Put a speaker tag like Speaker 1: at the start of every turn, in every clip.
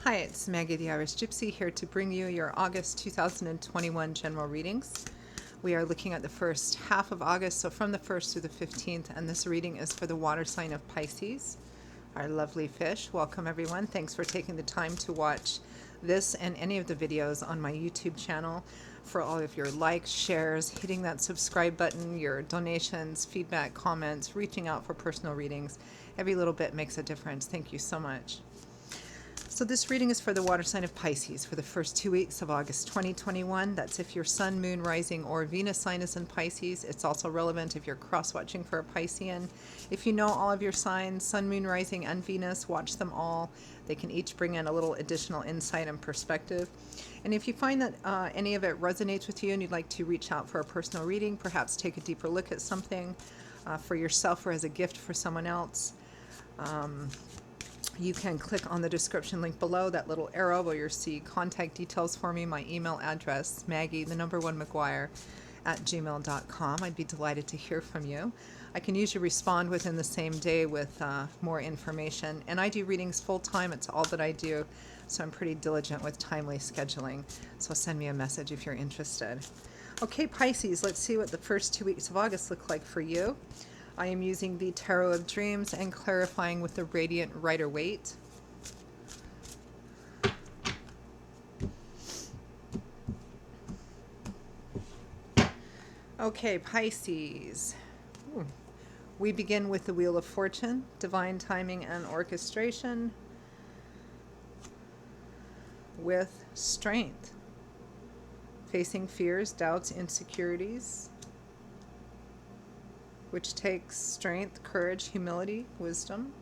Speaker 1: Hi, it's Maggie the Irish Gypsy here to bring you your August 2021 general readings. We are looking at the first half of August, so from the 1st through the 15th, and this reading is for the water sign of Pisces, our lovely fish. Welcome everyone. Thanks for taking the time to watch this and any of the videos on my YouTube channel. For all of your likes, shares, hitting that subscribe button, your donations, feedback, comments, reaching out for personal readings. Every little bit makes a difference. Thank you so much. So this reading is for the water sign of Pisces for the first 2 weeks of August 2021. That's if your sun, moon, rising, or Venus sign is in Pisces. It's also relevant if you're cross-watching for a Piscean. If you know all of your signs, sun, moon, rising, and Venus, watch them all. They can each bring in a little additional insight and perspective. And if you find that any of it resonates with you and you'd like to reach out for a personal reading, perhaps take a deeper look at something for yourself or as a gift for someone else, you can click on the description link below, that little arrow where you'll see contact details for me, my email address, Maggie1McGuire@gmail.com. I'd be delighted to hear from you. I can usually respond within the same day with more information. And I do readings full time. It's all that I do. So I'm pretty diligent with timely scheduling. So send me a message if you're interested. Okay, Pisces, let's see what the first 2 weeks of August look like for you. I am using the Tarot of Dreams and clarifying with the Radiant Rider-Waite. Okay, Pisces. We begin with the Wheel of Fortune, divine timing and orchestration with strength, facing fears, doubts, insecurities, which takes strength, courage, humility, wisdom.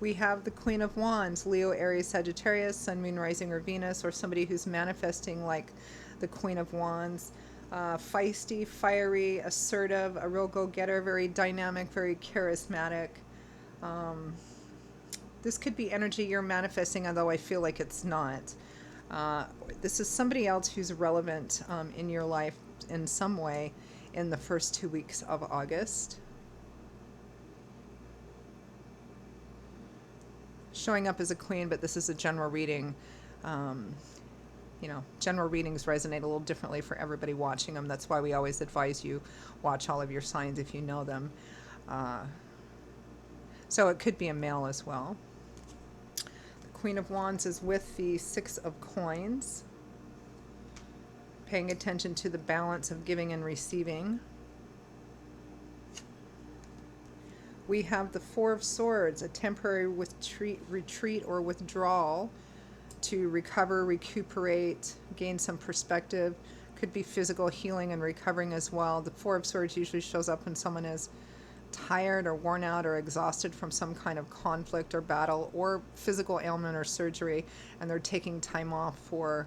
Speaker 1: We have the Queen of Wands, Leo, Aries, Sagittarius, Sun, Moon, Rising, or Venus, or somebody who's manifesting like the Queen of Wands. Feisty, fiery, assertive, a real go-getter, very dynamic, very charismatic. This could be energy you're manifesting, although I feel like it's not. This is somebody else who's relevant in your life in some way in the first 2 weeks of August. Showing up as a queen, but this is a general reading. General readings resonate a little differently for everybody watching them. That's why we always advise you watch all of your signs if you know them. So it could be a male as well. The Queen of Wands is with the Six of Coins, paying attention to the balance of giving and receiving. We have the Four of Swords, a temporary retreat or withdrawal to recover, recuperate, gain some perspective. Could be physical healing and recovering as well. The Four of Swords usually shows up when someone is tired or worn out or exhausted from some kind of conflict or battle or physical ailment or surgery, and they're taking time off for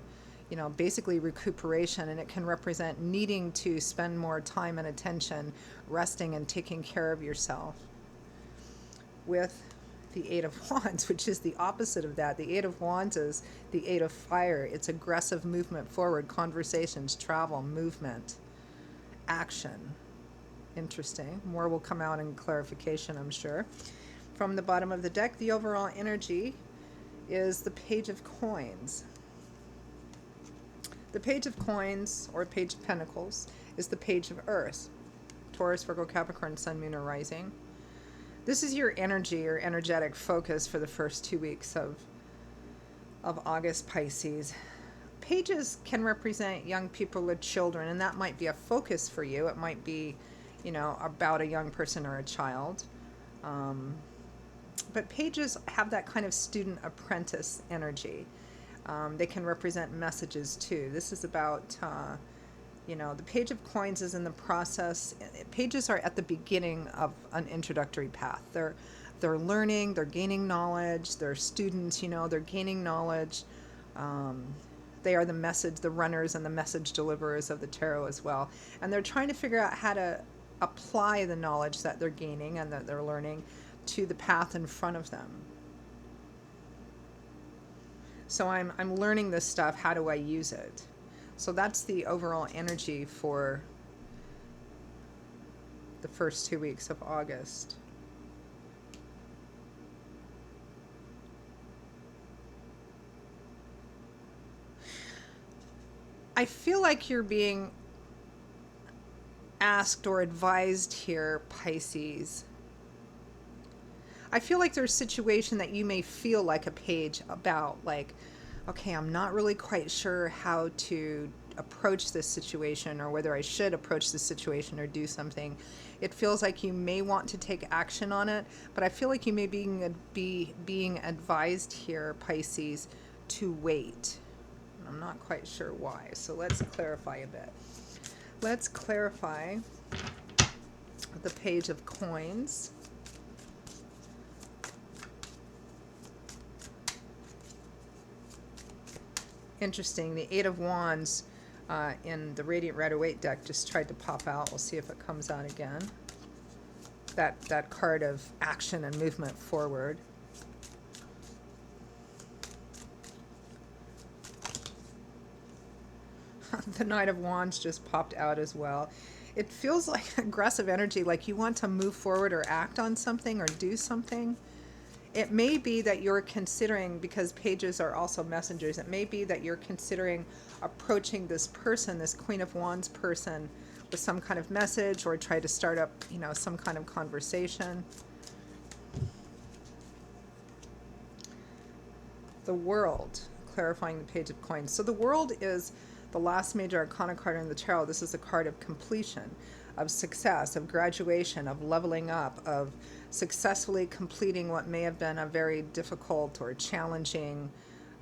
Speaker 1: basically recuperation, and it can represent needing to spend more time and attention resting and taking care of yourself. With the Eight of Wands, which is the opposite of that. The Eight of Wands is the Eight of Fire. It's aggressive movement forward, conversations, travel, movement, action. Interesting. More will come out in clarification, I'm sure. From the bottom of the deck, the overall energy is the Page of Coins. The Page of Coins, or Page of Pentacles, is the Page of Earth. Taurus, Virgo, Capricorn, Sun, Moon, or Rising. This is your energy or energetic focus for the first 2 weeks of August, Pisces. Pages can represent young people or children, and that might be a focus for you. It might be, about a young person or a child. But pages have that kind of student apprentice energy. They can represent messages too. This is about, the Page of Coins is in the process. Pages are at the beginning of an introductory path. They're learning, they're gaining knowledge, they're students, they're gaining knowledge. They are the runners and the message deliverers of the tarot as well. And they're trying to figure out how to apply the knowledge that they're gaining and that they're learning to the path in front of them. So I'm learning this stuff. How do I use it? So that's the overall energy for the first 2 weeks of August. I feel like you're being asked or advised here, Pisces. I feel like there's a situation that you may feel like a page about, like, okay, I'm not really quite sure how to approach this situation, or whether I should approach this situation or do something. It feels like you may want to take action on it, but I feel like you may be being advised here, Pisces, to wait. I'm not quite sure why, so let's clarify a bit. Let's clarify the Page of Coins. Interesting, the Eight of Wands in the Radiant Rider-Waite deck just tried to pop out. We'll see if it comes out again. That card of action and movement forward. The Knight of Wands just popped out as well. It feels like aggressive energy, like you want to move forward or act on something or do something. It may be that you're considering, because pages are also messengers, it may be that you're considering approaching this person, this Queen of Wands person, with some kind of message, or try to start up, some kind of conversation. The World, clarifying the Page of Coins. So the World is the last major arcana card in the tarot. This is a card of completion, of success, of graduation, of leveling up, of successfully completing what may have been a very difficult or challenging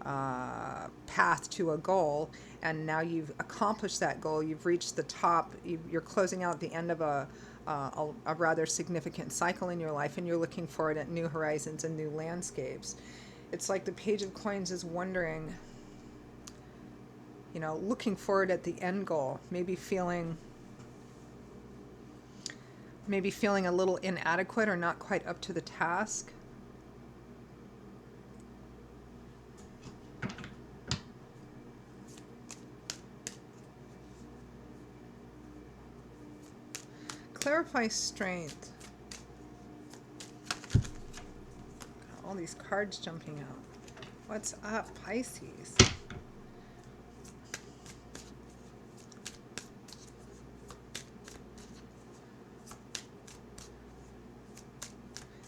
Speaker 1: path to a goal, and now you've accomplished that goal. You've reached the top. You're closing out the end of a rather significant cycle in your life, and you're looking forward at new horizons and new landscapes. It's like the Page of Coins is wondering, looking forward at the end goal, maybe feeling a little inadequate or not quite up to the task. Clarify strength. All these cards jumping out. What's up, Pisces?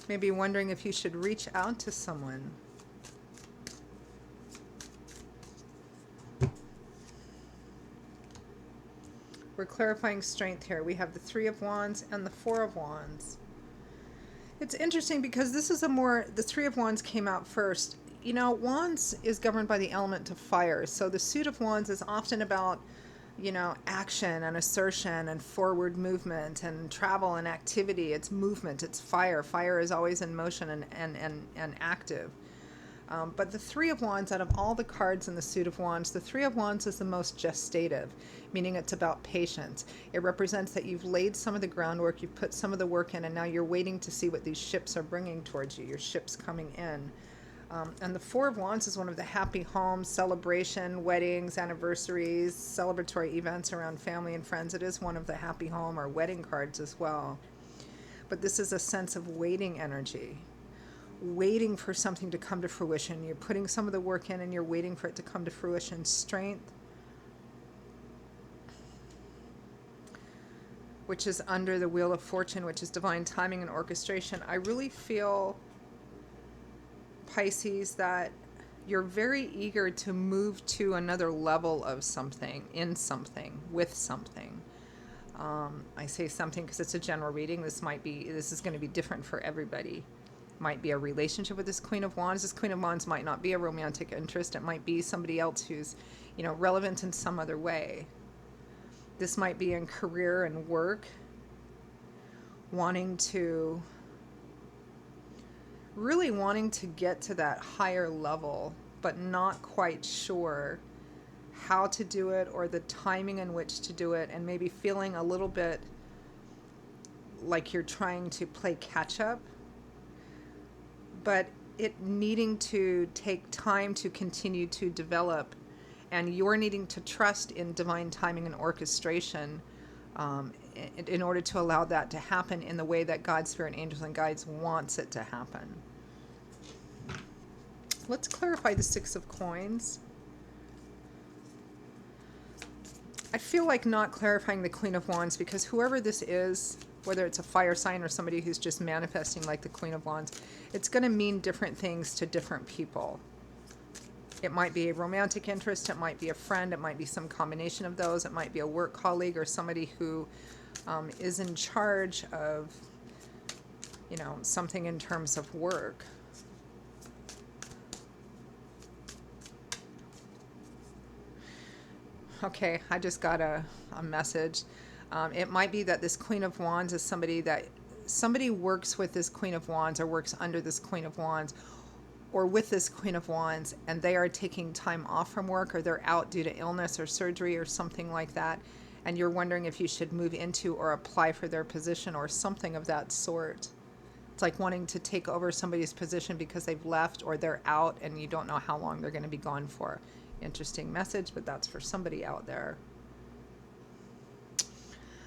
Speaker 1: Maybe wondering if you should reach out to someone. We're clarifying strength here. We have the Three of Wands and the Four of Wands. It's interesting because this is the Three of Wands came out first. Wands is governed by the element of fire. So the Suit of Wands is often about, action and assertion and forward movement and travel and activity. It's movement, it's fire. Fire is always in motion and active. But the Three of Wands, out of all the cards in the Suit of Wands, the Three of Wands is the most gestative, meaning it's about patience. It represents that you've laid some of the groundwork, you've put some of the work in, and now you're waiting to see what these ships are bringing towards you, your ships coming in. And the Four of Wands is one of the happy homes, celebration, weddings, anniversaries, celebratory events around family and friends. It is one of the happy home or wedding cards as well. But this is a sense of waiting energy, waiting for something to come to fruition. You're putting some of the work in and you're waiting for it to come to fruition. Strength, which is under the Wheel of Fortune, which is divine timing and orchestration. I really feel, Pisces, that you're very eager to move to another level of something, in something, with something. I say something because it's a general reading. This is going to be different for everybody. Might be a relationship with this Queen of Wands. This Queen of Wands might not be a romantic interest. It might be somebody else who's, relevant in some other way. This might be in career and work, really wanting to get to that higher level, but not quite sure how to do it or the timing in which to do it, and maybe feeling a little bit like you're trying to play catch up, but it needing to take time to continue to develop, and you're needing to trust in divine timing and orchestration in order to allow that to happen in the way that God, Spirit, Angels, and Guides wants it to happen. Let's clarify the Six of Coins. I feel like not clarifying the Queen of Wands, because whoever this is, whether it's a fire sign or somebody who's just manifesting like the Queen of Wands, it's going to mean different things to different people. It might be a romantic interest, it might be a friend, it might be some combination of those, it might be a work colleague or somebody who is in charge of, you know, something in terms of work. Okay, I just got a message. It might be that this Queen of Wands is somebody works with this Queen of Wands or works under this Queen of Wands or with this Queen of Wands, and they are taking time off from work, or they're out due to illness or surgery or something like that, and you're wondering if you should move into or apply for their position or something of that sort. It's like wanting to take over somebody's position because they've left or they're out and you don't know how long they're going to be gone for. Interesting message, but that's for somebody out there.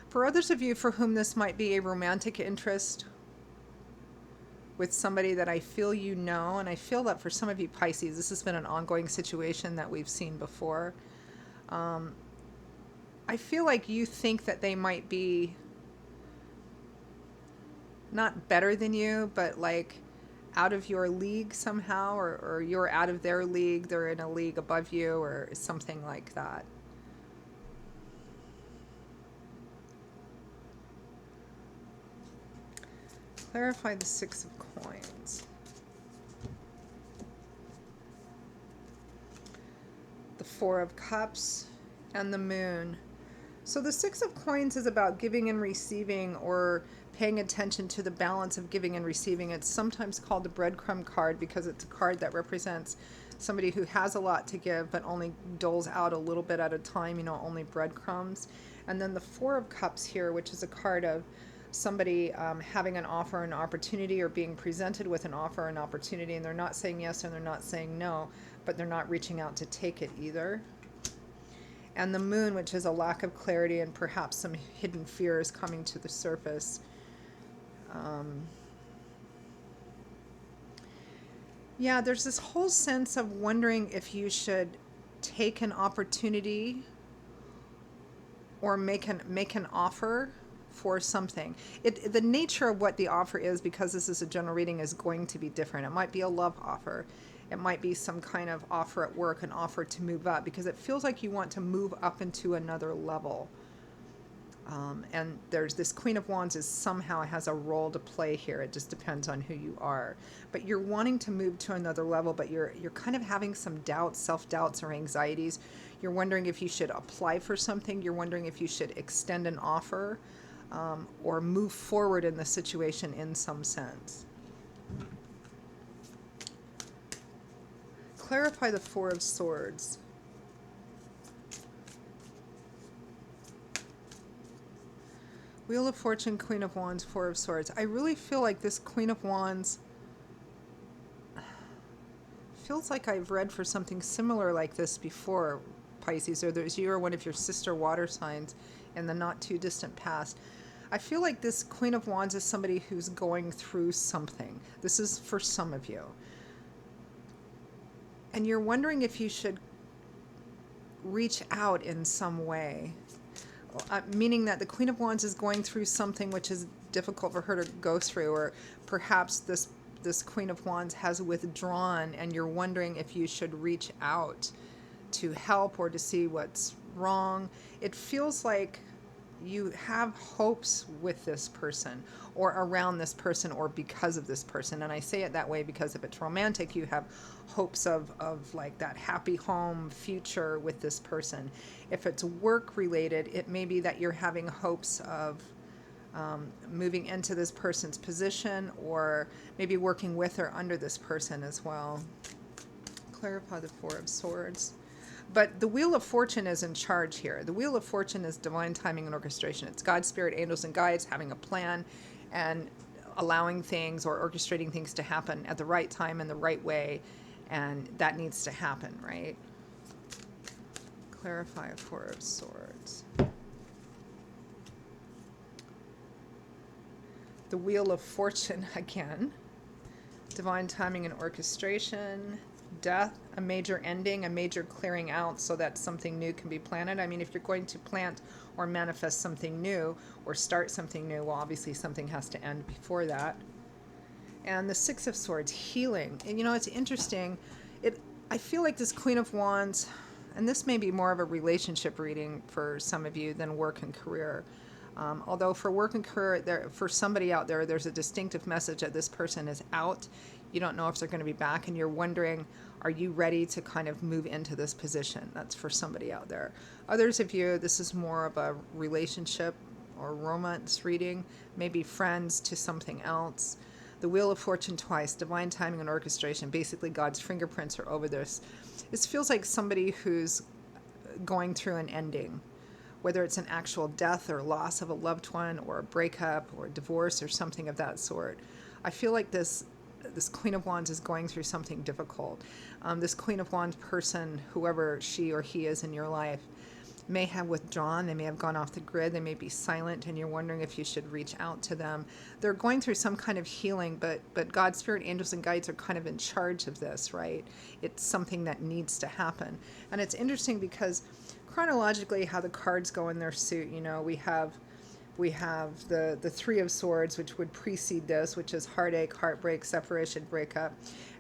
Speaker 1: For others of you for whom this might be a romantic interest with somebody that I feel you know, and I feel that for some of you Pisces, this has been an ongoing situation that we've seen before. I feel like you think that they might be not better than you, but like out of your league somehow, or you're out of their league, they're in a league above you, or something like that. Clarify the Six of Coins. The Four of Cups and the Moon. So the Six of Coins is about giving and receiving, or paying attention to the balance of giving and receiving. It's sometimes called the breadcrumb card because it's a card that represents somebody who has a lot to give but only doles out a little bit at a time, you know, only breadcrumbs. And then the Four of Cups here, which is a card of somebody having an offer, an opportunity, or being presented with an offer, an opportunity, and they're not saying yes and they're not saying no, but they're not reaching out to take it either. And the Moon, which is a lack of clarity and perhaps some hidden fears coming to the surface. Yeah, there's this whole sense of wondering if you should take an opportunity or make an offer for something. The nature of what the offer is, because this is a general reading, is going to be different. It might be a love offer. It might be some kind of offer at work, an offer to move up, because it feels like you want to move up into another level. And there's this Queen of Wands is somehow has a role to play here. It just depends on who you are. But you're wanting to move to another level, but you're kind of having some doubts, self-doubts or anxieties. You're wondering if you should apply for something. You're wondering if you should extend an offer or move forward in the situation in some sense. Clarify the Four of Swords. Wheel of Fortune, Queen of Wands, Four of Swords. I really feel like this Queen of Wands feels like I've read for something similar like this before, Pisces, or there's you or one of your sister water signs in the not too distant past. I feel like this Queen of Wands is somebody who's going through something. This is for some of you. And you're wondering if you should reach out in some way. Meaning that the Queen of Wands is going through something which is difficult for her to go through, or perhaps this Queen of Wands has withdrawn and you're wondering if you should reach out to help or to see what's wrong. It feels like you have hopes with this person or around this person or because of this person. And I say it that way because if it's romantic, you have hopes of like that happy home future with this person. If it's work related, it may be that you're having hopes of moving into this person's position or maybe working with or under this person as well. Clarify the Four of Swords. But the Wheel of Fortune is in charge here. The Wheel of Fortune is divine timing and orchestration. It's God, spirit, angels, and guides having a plan and allowing things or orchestrating things to happen at the right time and the right way. And that needs to happen, right? Clarify a Four of Swords. The Wheel of Fortune again. Divine timing and orchestration. death, a major ending, a major clearing out so that something new can be planted. I mean, if you're going to plant or manifest something new or start something new, well, obviously something has to end before that. And the Six of Swords, healing. And you know, it's interesting. I feel like this Queen of Wands, and this may be more of a relationship reading for some of you than work and career. Although for work and career, for somebody out there, there's a distinctive message that this person is out. You don't know if they're going to be back, and you're wondering, are you ready to kind of move into this position? That's for somebody out there. Others of you, this is more of a relationship or romance reading, maybe friends to something else. The Wheel of Fortune twice, divine timing and orchestration. Basically, God's fingerprints are over this. This feels like somebody who's going through an ending, whether it's an actual death or loss of a loved one or a breakup or a divorce or something of that sort. I feel like this Queen of Wands is going through something difficult. This Queen of Wands person, whoever she or he is in your life, may have withdrawn. They may have gone off the grid. They may be silent, and you're wondering if you should reach out to them. They're going through some kind of healing, but God's spirit, angels, and guides are kind of in charge of this, right? It's something that needs to happen. And it's interesting because chronologically how the cards go in their suit, you know, we have the Three of Swords, which would precede this, which is heartache, heartbreak, separation, breakup.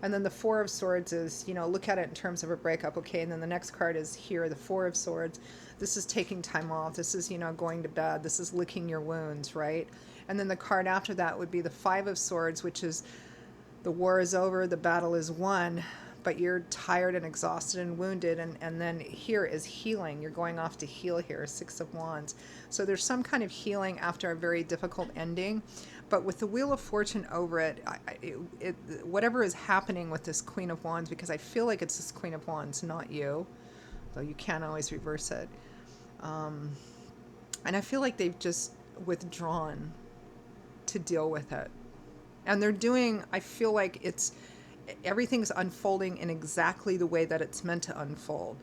Speaker 1: And then the Four of Swords is, you know, look at it in terms of a breakup, okay? And then the next card is here, the Four of Swords. This is taking time off. This is, you know, going to bed. This is licking your wounds, right? And then the card after that would be the Five of Swords, which is the war is over, the battle is won, but you're tired and exhausted and wounded. And then here is healing. You're going off to heal here, Six of Wands. So there's some kind of healing after a very difficult ending. But with the Wheel of Fortune over it, whatever is happening with this Queen of Wands, because I feel like it's this Queen of Wands, not you, though you can't always reverse it. And I feel like they've just withdrawn to deal with it. And they're doing, I feel like everything's unfolding in exactly the way that it's meant to unfold.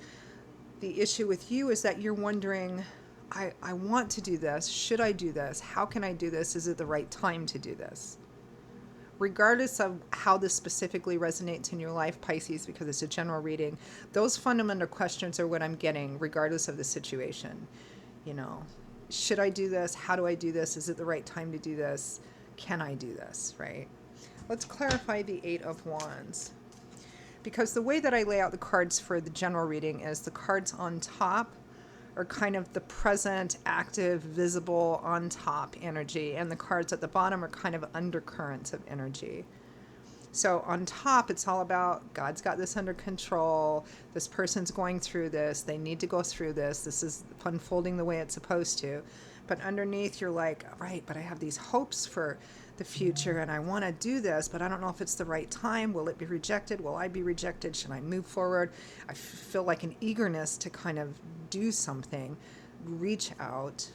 Speaker 1: The issue with you is that you're wondering, I want to do this. Should I do this? How can I do this? Is it the right time to do this? Regardless of how this specifically resonates in your life, Pisces, because it's a general reading, those fundamental questions are what I'm getting, regardless of the situation. You know, should I do this? How do I do this? Is it the right time to do this? Can I do this, right? Let's clarify the Eight of Wands. Because the way that I lay out the cards for the general reading is the cards on top are kind of the present, active, visible, on top energy, and the cards at the bottom are kind of undercurrents of energy. So on top, it's all about God's got this under control. This person's going through this. They need to go through this. This is unfolding the way it's supposed to. But underneath, you're like, right, but I have these hopes for the future, and I want to do this, but I don't know if it's the right time. Will it be rejected? Will I be rejected? Should I move forward? I feel like an eagerness to kind of do something, reach out,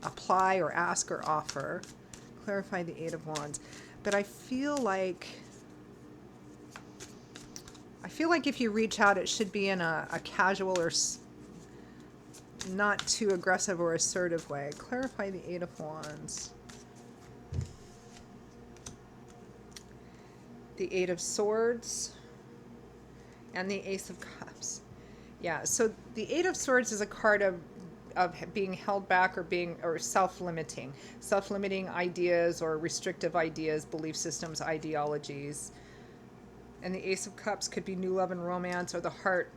Speaker 1: apply or ask or offer. Clarify the Eight of Wands. But I feel like if you reach out, it should be in a casual or not too aggressive or assertive way. Clarify the Eight of Wands. The Eight of Swords and the Ace of Cups. Yeah, so the Eight of Swords is a card of being held back or self-limiting ideas or restrictive ideas, belief systems, ideologies. And the Ace of Cups could be new love and romance, or the heart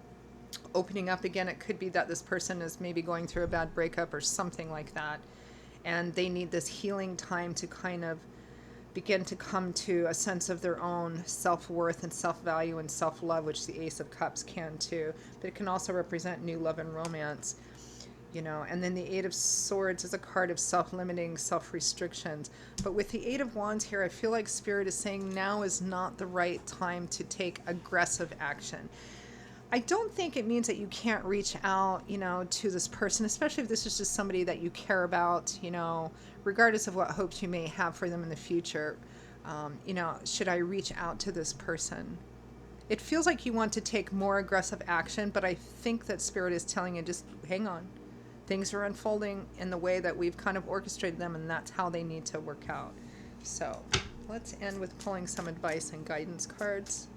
Speaker 1: opening up again. It could be that this person is maybe going through a bad breakup or something like that, and they need this healing time to kind of begin to come to a sense of their own self-worth and self-value and self-love, which the Ace of Cups can too. But it can also represent new love and romance, you know. And then the Eight of Swords is a card of self-limiting, self-restrictions. But with the Eight of Wands here, I feel like Spirit is saying now is not the right time to take aggressive action. I don't think it means that you can't reach out, you know, to this person, especially if this is just somebody that you care about, you know, regardless of what hopes you may have for them in the future. You know, should I reach out to this person? It feels like you want to take more aggressive action, but I think that Spirit is telling you, just hang on. Things are unfolding in the way that we've kind of orchestrated them, and that's how they need to work out. So let's end with pulling some advice and guidance cards.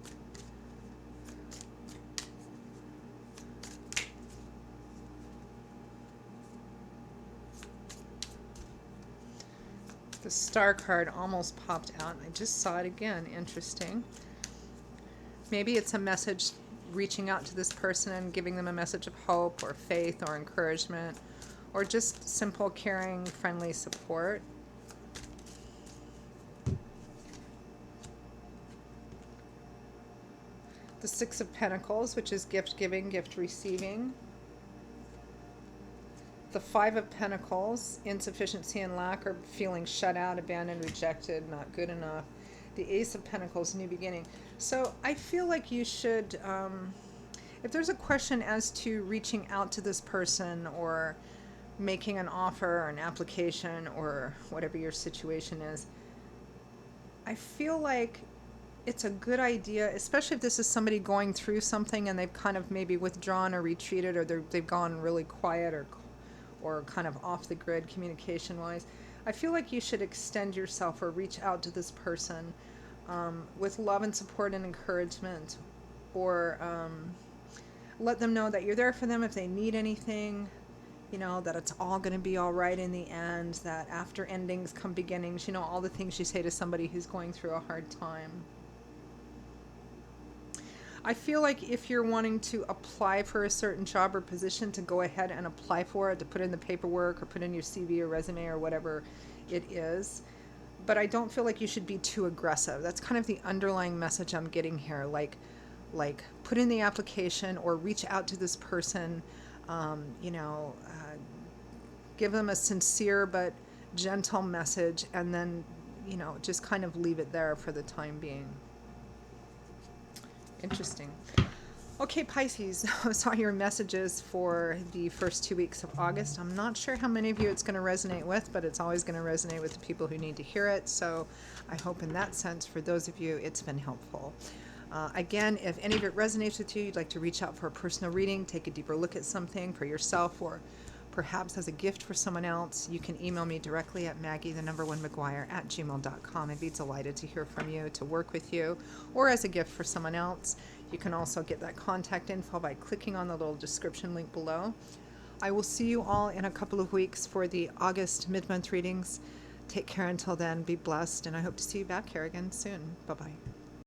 Speaker 1: The Star card almost popped out. I just saw it again. Interesting. Maybe it's a message reaching out to this person and giving them a message of hope or faith or encouragement or just simple, caring, friendly support. The Six of Pentacles, which is gift giving, gift receiving. The Five of Pentacles, insufficiency and lack, or feeling shut out, abandoned, rejected, not good enough. The Ace of Pentacles, new beginning. So I feel like you should, if there's a question as to reaching out to this person or making an offer or an application or whatever your situation is, I feel like it's a good idea, especially if this is somebody going through something and they've kind of maybe withdrawn or retreated, or they've gone really quiet or kind of off the grid communication wise. I feel like you should extend yourself or reach out to this person with love and support and encouragement, or let them know that you're there for them if they need anything, you know, that it's all going to be all right in the end, that after endings come beginnings, you know, all the things you say to somebody who's going through a hard time. I feel like if you're wanting to apply for a certain job or position, to go ahead and apply for it, to put in the paperwork or put in your CV or resume or whatever it is. But I don't feel like you should be too aggressive. That's kind of the underlying message I'm getting here. Like put in the application or reach out to this person, give them a sincere but gentle message, and then, you know, just kind of leave it there for the time being. Interesting. Okay, Pisces, those are your messages for the first 2 weeks of August. I'm not sure how many of you it's going to resonate with, but it's always going to resonate with the people who need to hear it. So I hope in that sense, for those of you, it's been helpful. Again, if any of it resonates with you, you'd like to reach out for a personal reading, take a deeper look at something for yourself, or perhaps as a gift for someone else, you can email me directly at maggie1mcguire@gmail.com. I'd be delighted to hear from you, to work with you, or as a gift for someone else. You can also get that contact info by clicking on the little description link below. I will see you all in a couple of weeks for the August mid-month readings. Take care until then, be blessed, and I hope to see you back here again soon. Bye-bye.